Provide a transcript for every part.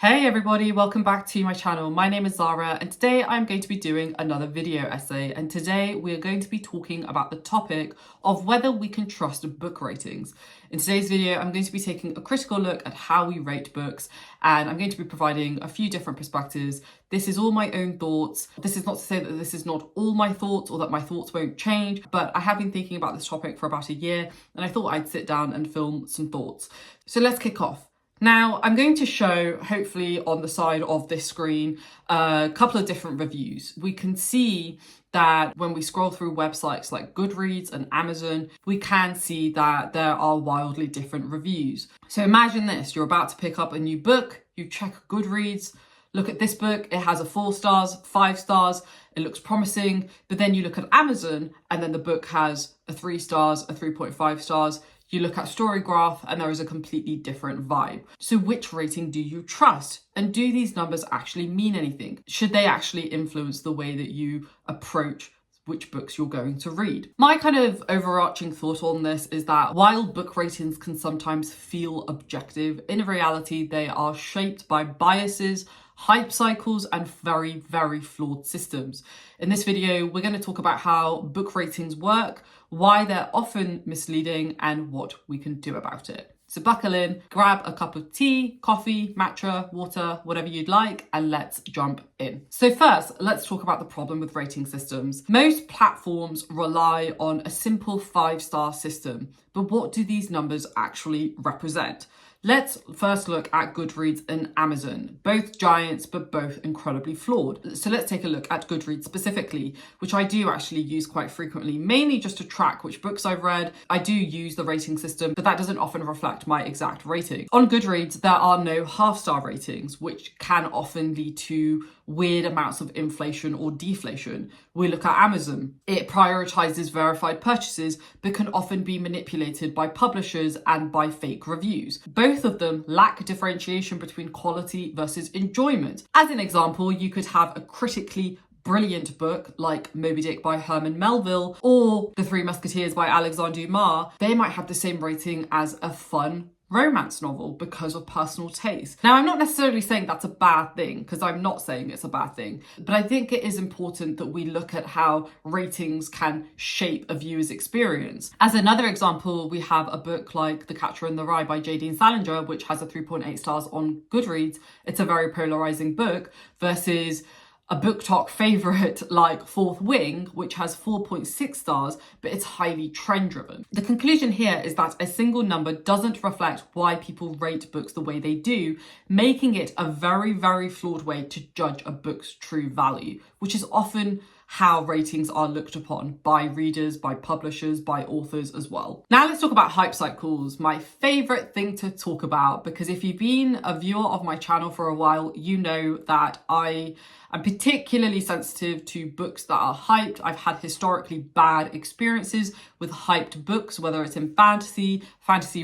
Hey everybody, welcome back to my channel. My name is Zara and today I'm going to be doing another video essay, and today we're going to be talking about the topic of whether we can trust book ratings. In today's video, I'm going to be taking a critical look at how we rate books, and I'm going to be providing a few different perspectives. This is all my own thoughts. This is not to say that this is not all my thoughts or that my thoughts won't change, but I have been thinking about this topic for about a year and I thought I'd sit down and film some thoughts. So let's kick off. Now, I'm going to show, hopefully on the side of this screen, a couple of different reviews. We can see that when we scroll through websites like Goodreads and Amazon, we can see that there are wildly different reviews. So imagine this, you're about to pick up a new book, you check Goodreads, look at this book, it has a 4 stars, 5 stars, it looks promising, but then you look at Amazon and then the book has a 3 stars, a 3.5 stars. You look at StoryGraph and there is a completely different vibe. So which rating do you trust? And do these numbers actually mean anything? Should they actually influence the way that you approach which books you're going to read? My kind of overarching thought on this is that while book ratings can sometimes feel objective, in reality they are shaped by biases, hype cycles and very, very flawed systems. In this video, we're going to talk about how book ratings work, why they're often misleading, and what we can do about it. So buckle in, grab a cup of tea, coffee, matcha, water, whatever you'd like, and let's jump in. So first, let's talk about the problem with rating systems. Most platforms rely on a simple 5-star system, but what do these numbers actually represent? Let's first look at Goodreads and Amazon, both giants, but both incredibly flawed. So let's take a look at Goodreads specifically, which I do actually use quite frequently, mainly just to track which books I've read. I do use the rating system, but that doesn't often reflect my exact rating. On Goodreads, there are no half-star ratings, which can often lead to weird amounts of inflation or deflation. We look at Amazon. It prioritizes verified purchases, but can often be manipulated by publishers and by fake reviews. Both of them lack differentiation between quality versus enjoyment. As an example, you could have a critically brilliant book like Moby Dick by Herman Melville or The Three Musketeers by Alexandre Dumas. They might have the same rating as a fun romance novel because of personal taste. Now, I'm not necessarily saying that's a bad thing, because I'm not saying it's a bad thing, but I think it is important that we look at how ratings can shape a viewer's experience. As another example, we have a book like The Catcher in the Rye by J.D. Salinger, which has a 3.8 stars on Goodreads. It's a very polarizing book versus a BookTok favourite like Fourth Wing, which has 4.6 stars, but it's highly trend-driven. The conclusion here is that a single number doesn't reflect why people rate books the way they do, making it a very, very flawed way to judge a book's true value, which is often how ratings are looked upon by readers, by publishers, by authors as well. Now let's talk about hype cycles, my favourite thing to talk about, because if you've been a viewer of my channel for a while, you know that I'm particularly sensitive to books that are hyped. I've had historically bad experiences with hyped books, whether it's in fantasy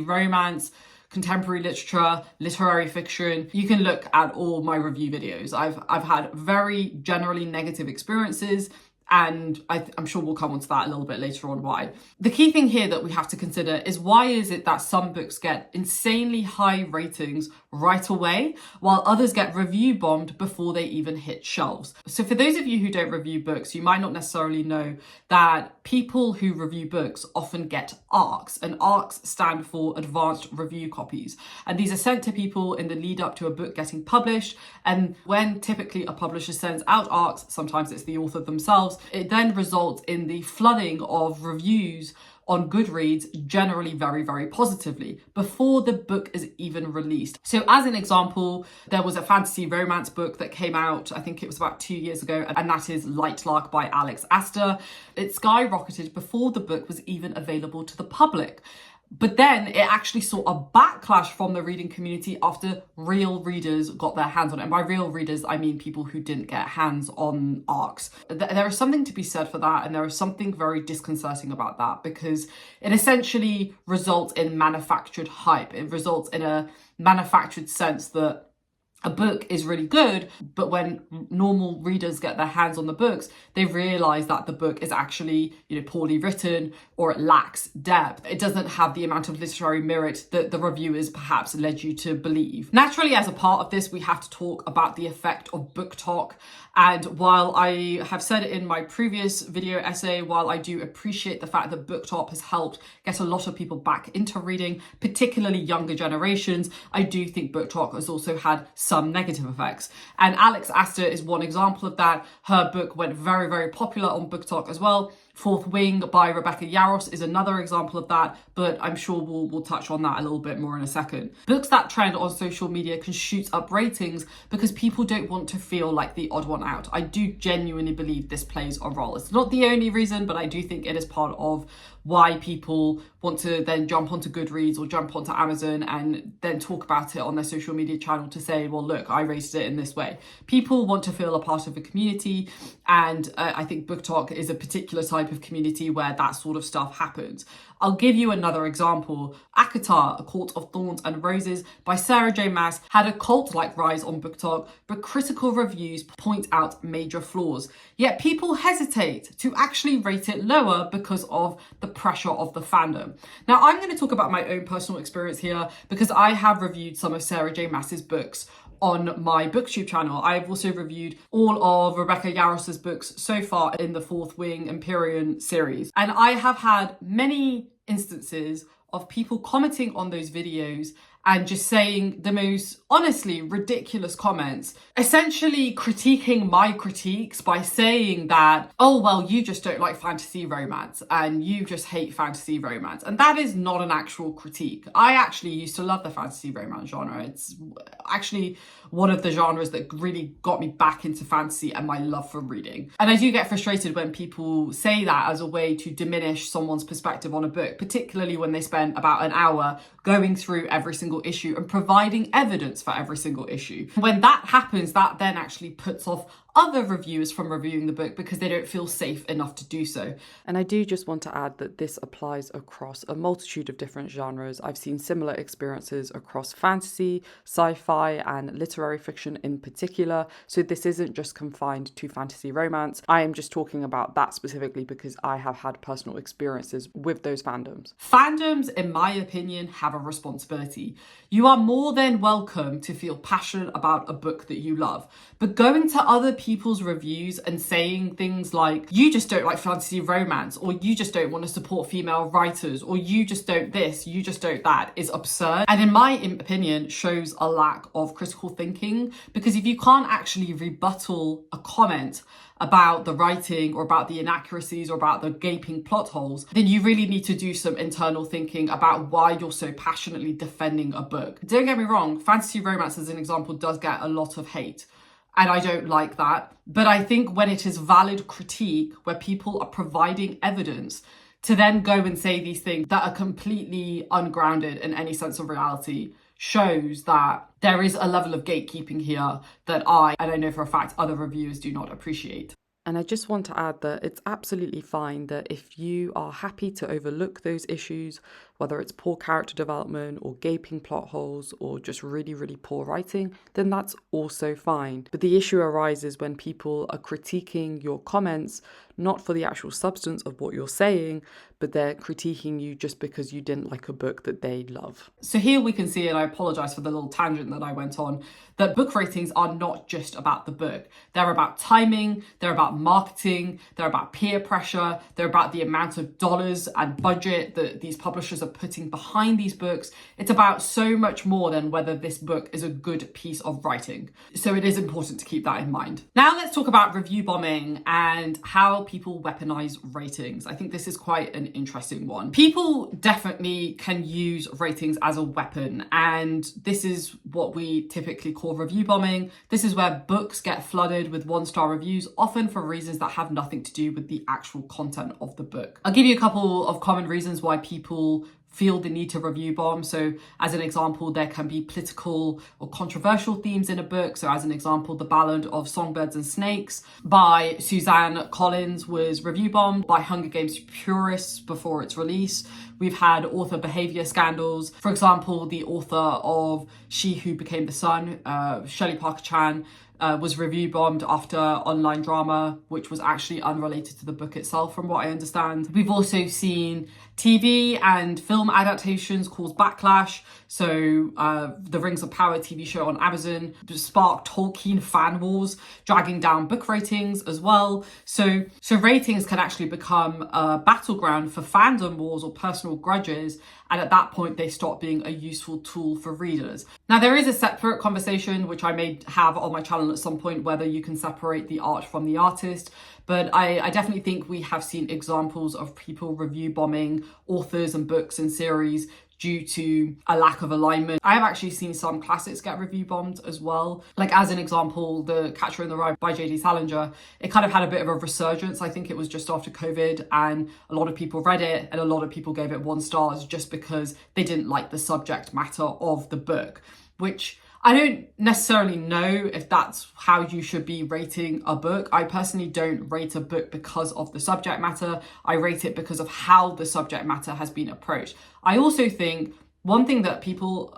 romance, contemporary literature, literary fiction. You can look at all my review videos. I've had very generally negative experiences, and I'm sure we'll come on to that a little bit later on why. The key thing here that we have to consider is why is it that some books get insanely high ratings right away, while others get review bombed before they even hit shelves. So for those of you who don't review books, you might not necessarily know that people who review books often get ARCs, and ARCs stand for Advanced Review Copies. And these are sent to people in the lead up to a book getting published. And when typically a publisher sends out ARCs, sometimes it's the author themselves, it then results in the flooding of reviews on Goodreads, generally very, very positively, before the book is even released. So as an example, there was a fantasy romance book that came out, I think it was about 2 years ago, and that is Lightlark by Alex Astor. It skyrocketed before the book was even available to the public. But then it actually saw a backlash from the reading community after real readers got their hands on it. And by real readers, I mean people who didn't get hands on ARCs. There is something to be said for that, and there is something very disconcerting about that, because it essentially results in manufactured hype. It results in a manufactured sense that a book is really good, but when normal readers get their hands on the books, they realize that the book is actually, poorly written, or it lacks depth. It doesn't have the amount of literary merit that the reviewers perhaps led you to believe. Naturally, as a part of this, we have to talk about the effect of book talk. And while I have said in my previous video essay, while I do appreciate the fact that book talk has helped get a lot of people back into reading, particularly younger generations, I do think book talk has also had some negative effects. And Alex Astor is one example of that. Her book went very, very popular on book talk as well. Fourth Wing by Rebecca Yarros is another example of that, but I'm sure we'll touch on that a little bit more in a second. Books that trend on social media can shoot up ratings because people don't want to feel like the odd one out. I do genuinely believe this plays a role. It's not the only reason, but I do think it is part of why people want to then jump onto Goodreads or jump onto Amazon and then talk about it on their social media channel to say, well, look, I rated it in this way. People want to feel a part of a community, and I think book talk is a particular type of community where that sort of stuff happens. I'll give you another example. ACOTAR, A Court of Thorns and Roses by Sarah J. Maas had a cult-like rise on book talk, but critical reviews point out major flaws. Yet people hesitate to actually rate it lower because of the pressure of the fandom. Now, I'm going to talk about my own personal experience here because I have reviewed some of Sarah J. Maas's books on my booktube channel. I've also reviewed all of Rebecca Yarros's books so far in the Fourth Wing Empyrean series. And I have had many instances of people commenting on those videos and just saying the most honestly ridiculous comments, essentially critiquing my critiques by saying that, oh, well, you just don't like fantasy romance and you just hate fantasy romance. And that is not an actual critique. I actually used to love the fantasy romance genre. It's actually one of the genres that really got me back into fantasy and my love for reading. And I do get frustrated when people say that as a way to diminish someone's perspective on a book, particularly when they spend about an hour going through every single issue and providing evidence for every single issue. When that happens, that then actually puts off other reviewers from reviewing the book because they don't feel safe enough to do so. And I do just want to add that this applies across a multitude of different genres. I've seen similar experiences across fantasy, sci-fi, and literary fiction in particular. So this isn't just confined to fantasy romance. I am just talking about that specifically because I have had personal experiences with those fandoms. Fandoms, in my opinion, have a responsibility. You are more than welcome to feel passionate about a book that you love, but going to other people's reviews and saying things like, you just don't like fantasy romance, or you just don't want to support female writers, or you just don't this, you just don't that, is absurd. And in my opinion, shows a lack of critical thinking, because if you can't actually rebuttal a comment about the writing or about the inaccuracies or about the gaping plot holes, then you really need to do some internal thinking about why you're so passionately defending a book. Don't get me wrong, fantasy romance as an example does get a lot of hate. And I don't like that. But I think when it is valid critique, where people are providing evidence to then go and say these things that are completely ungrounded in any sense of reality, shows that there is a level of gatekeeping here that and I know for a fact other reviewers do not appreciate. And I just want to add that it's absolutely fine that if you are happy to overlook those issues, whether it's poor character development or gaping plot holes or just really, really poor writing, then that's also fine. But the issue arises when people are critiquing your comments, not for the actual substance of what you're saying, but they're critiquing you just because you didn't like a book that they love. So here we can see, and I apologise for the little tangent that I went on, that book ratings are not just about the book. They're about timing, they're about marketing, they're about peer pressure, they're about the amount of dollars and budget that these publishers are putting behind these books. It's about so much more than whether this book is a good piece of writing. So it is important to keep that in mind. Now let's talk about review bombing and how people weaponize ratings. I think this is quite an interesting one. People definitely can use ratings as a weapon, and this is what we typically call review bombing. This is where books get flooded with one-star reviews, often for reasons that have nothing to do with the actual content of the book. I'll give you a couple of common reasons why people feel the need to review bomb. So as an example, there can be political or controversial themes in a book. So as an example, The Ballad of Songbirds and Snakes by Suzanne Collins was review bombed by Hunger Games purists before its release. We've had author behaviour scandals. For example, the author of She Who Became the Sun, Shelley Parker Chan, was review bombed after online drama, which was actually unrelated to the book itself, from what I understand. We've also seen TV and film adaptations cause backlash. So the Rings of Power TV show on Amazon sparked Tolkien fan wars, dragging down book ratings as well. So ratings can actually become a battleground for fandom wars or personal grudges. And at that point, they stop being a useful tool for readers. Now, there is a separate conversation, which I may have on my channel at some point, whether you can separate the art from the artist. But I definitely think we have seen examples of people review bombing authors and books and series due to a lack of alignment. I have actually seen some classics get review bombed as well. Like as an example, The Catcher in the Rye by J.D. Salinger, it kind of had a bit of a resurgence. I think it was just after COVID and a lot of people read it and a lot of people gave it 1 star just because they didn't like the subject matter of the book, which I don't necessarily know if that's how you should be rating a book. I personally don't rate a book because of the subject matter. I rate it because of how the subject matter has been approached. I also think one thing that people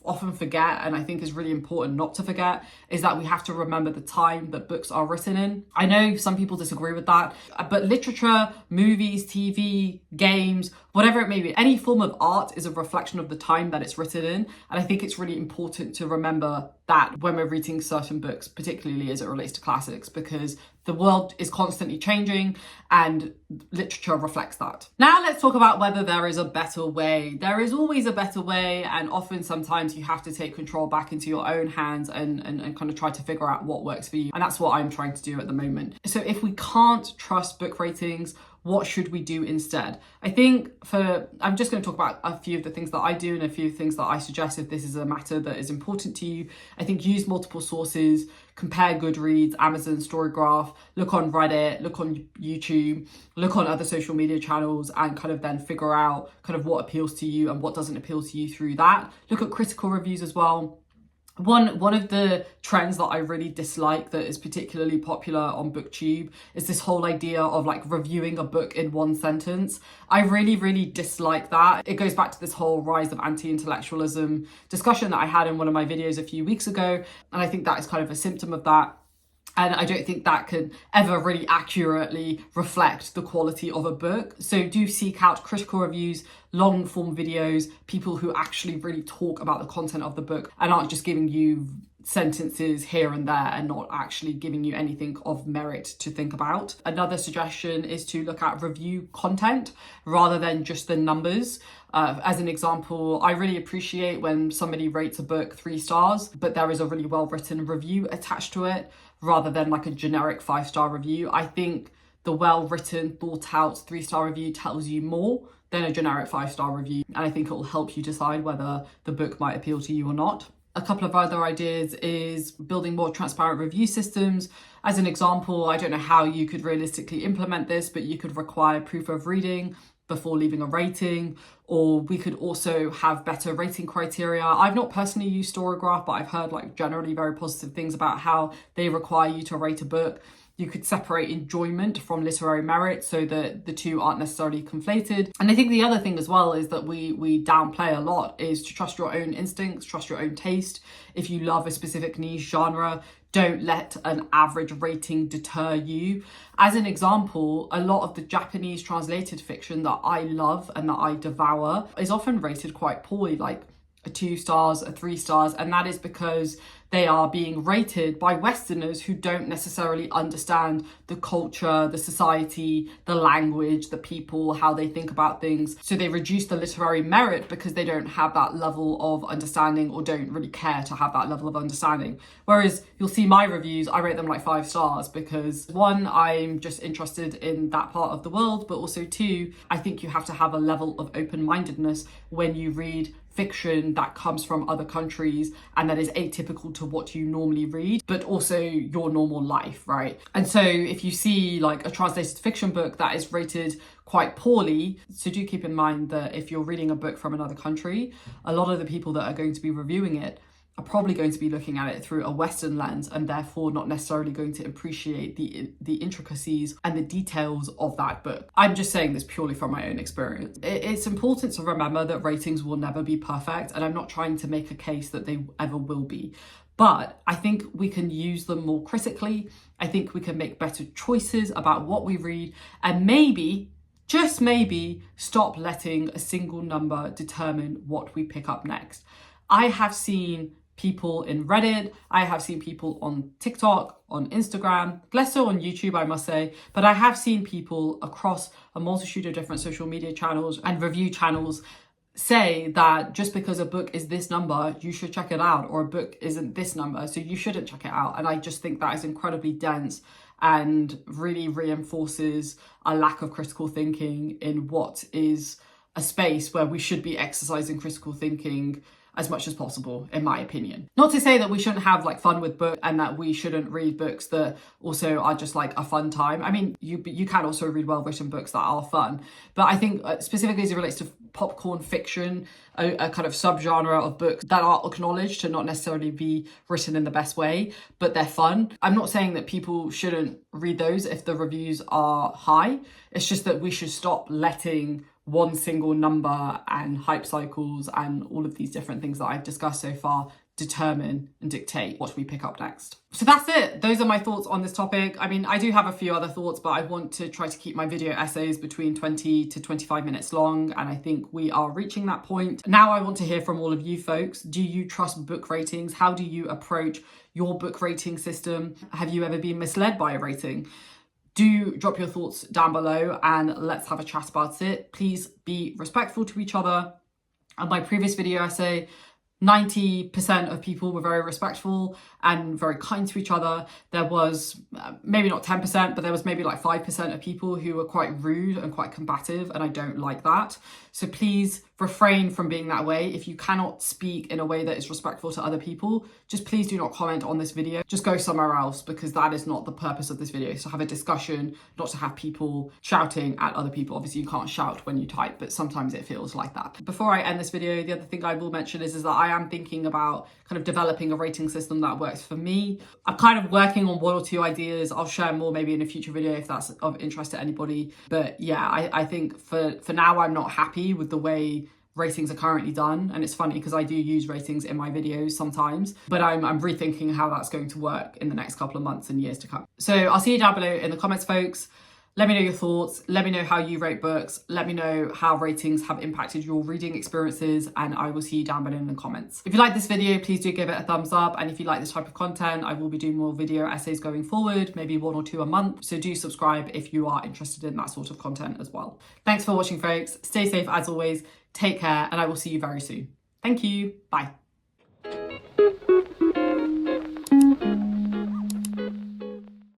often forget, and I think is really important not to forget, is that we have to remember the time that books are written in. I know some people disagree with that, but literature, movies, TV, games, whatever it may be, any form of art is a reflection of the time that it's written in. And I think it's really important to remember that when we're reading certain books, particularly as it relates to classics, because the world is constantly changing and literature reflects that. Now let's talk about whether there is a better way. There is always a better way, and often sometimes you have to take control back into your own hands and kind of try to figure out what works for you. And that's what I'm trying to do at the moment. So if we can't trust book ratings, what should we do instead? I think I'm just going to talk about a few of the things that I do and a few things that I suggest if this is a matter that is important to you. I think use multiple sources, compare Goodreads, Amazon, Storygraph, look on Reddit, look on YouTube, look on other social media channels, and kind of then figure out kind of what appeals to you and what doesn't appeal to you through that. Look at critical reviews as well. One of the trends that I really dislike that is particularly popular on BookTube is this whole idea of like reviewing a book in 1 sentence. I really, really dislike that. It goes back to this whole rise of anti-intellectualism discussion that I had in one of my videos a few weeks ago. And I think that is kind of a symptom of that. And I don't think that can ever really accurately reflect the quality of a book. So do seek out critical reviews, long form videos, people who actually really talk about the content of the book and aren't just giving you sentences here and there and not actually giving you anything of merit to think about. Another suggestion is to look at review content rather than just the numbers. As an example, I really appreciate when somebody rates a book 3 stars, but there is a really well-written review attached to it rather than like a generic 5-star review. I think the well-written, thought-out 3-star review tells you more than a generic 5-star review. And I think it will help you decide whether the book might appeal to you or not. A couple of other ideas is building more transparent review systems. As an example, I don't know how you could realistically implement this, but you could require proof of reading before leaving a rating, or we could also have better rating criteria. I've not personally used Storygraph, but I've heard like generally very positive things about how they require you to rate a book. You could separate enjoyment from literary merit so that the two aren't necessarily conflated. And I think the other thing as well is that we downplay a lot is to trust your own instincts, trust your own taste. If you love a specific niche genre, don't let an average rating deter you. As an example, a lot of the Japanese translated fiction that I love and that I devour is often rated quite poorly, like a 2 stars, a 3 stars, and that is because they are being rated by Westerners who don't necessarily understand the culture, the society, the language, the people, how they think about things. So they reduce the literary merit because they don't have that level of understanding or don't really care to have that level of understanding. Whereas you'll see my reviews, I rate them like 5 stars because 1, I'm just interested in that part of the world, but also 2, I think you have to have a level of open-mindedness when you read fiction that comes from other countries and that is atypical to what you normally read, but also your normal life, right? And so if you see like a translated fiction book that is rated quite poorly, so do keep in mind that if you're reading a book from another country, a lot of the people that are going to be reviewing it are probably going to be looking at it through a Western lens and therefore not necessarily going to appreciate the intricacies and the details of that book. I'm just saying this purely from my own experience. It's important to remember that ratings will never be perfect, and I'm not trying to make a case that they ever will be. But I think we can use them more critically. I think we can make better choices about what we read, and maybe, just maybe, stop letting a single number determine what we pick up next. I have seen people in Reddit, I have seen people on TikTok, on Instagram, less so on YouTube, I must say, but I have seen people across a multitude of different social media channels and review channels say that just because a book is this number, you should check it out, or a book isn't this number, so you shouldn't check it out. And I just think that is incredibly dense and really reinforces a lack of critical thinking in what is a space where we should be exercising critical thinking as much as possible, in my opinion. Not to say that we shouldn't have like fun with books and that we shouldn't read books that also are just like a fun time. I mean, you can also read well-written books that are fun, but I think specifically as it relates to popcorn fiction, a kind of subgenre of books that are acknowledged to not necessarily be written in the best way, but they're fun. I'm not saying that people shouldn't read those if the reviews are high. It's just that we should stop letting one single number and hype cycles and all of these different things that I've discussed so far determine and dictate what we pick up next. So that's it. Those are my thoughts on this topic. I mean, I do have a few other thoughts, but I want to try to keep my video essays between 20 to 25 minutes long, and I think we are reaching that point. Now I want to hear from all of you folks. Do you trust book ratings? How do you approach your book rating system? Have you ever been misled by a rating? Do drop your thoughts down below and let's have a chat about it. Please be respectful to each other. On my previous video essay, 90% of people were very respectful and very kind to each other. There was maybe not 10%, but there was maybe like 5% of people who were quite rude and quite combative, and I don't like that. So please refrain from being that way. If you cannot speak in a way that is respectful to other people, just please do not comment on this video. Just go somewhere else, because that is not the purpose of this video. It's to have a discussion, not to have people shouting at other people. Obviously you can't shout when you type, but sometimes it feels like that. Before I end this video, the other thing I will mention is that I am thinking about kind of developing a rating system that works for me. I'm kind of working on 1 or 2 ideas. I'll share more maybe in a future video if that's of interest to anybody. But yeah, I think for now, I'm not happy with the way ratings are currently done. And it's funny because I do use ratings in my videos sometimes, but I'm rethinking how that's going to work in the next couple of months and years to come. So I'll see you down below in the comments, folks. Let me know your thoughts. Let me know how you rate books. Let me know how ratings have impacted your reading experiences, and I will see you down below in the comments. If you like this video, please do give it a thumbs up. And if you like this type of content, I will be doing more video essays going forward, maybe 1 or 2 a month. So do subscribe if you are interested in that sort of content as well. Thanks for watching, folks. Stay safe as always. Take care, and I will see you very soon. Thank you. Bye.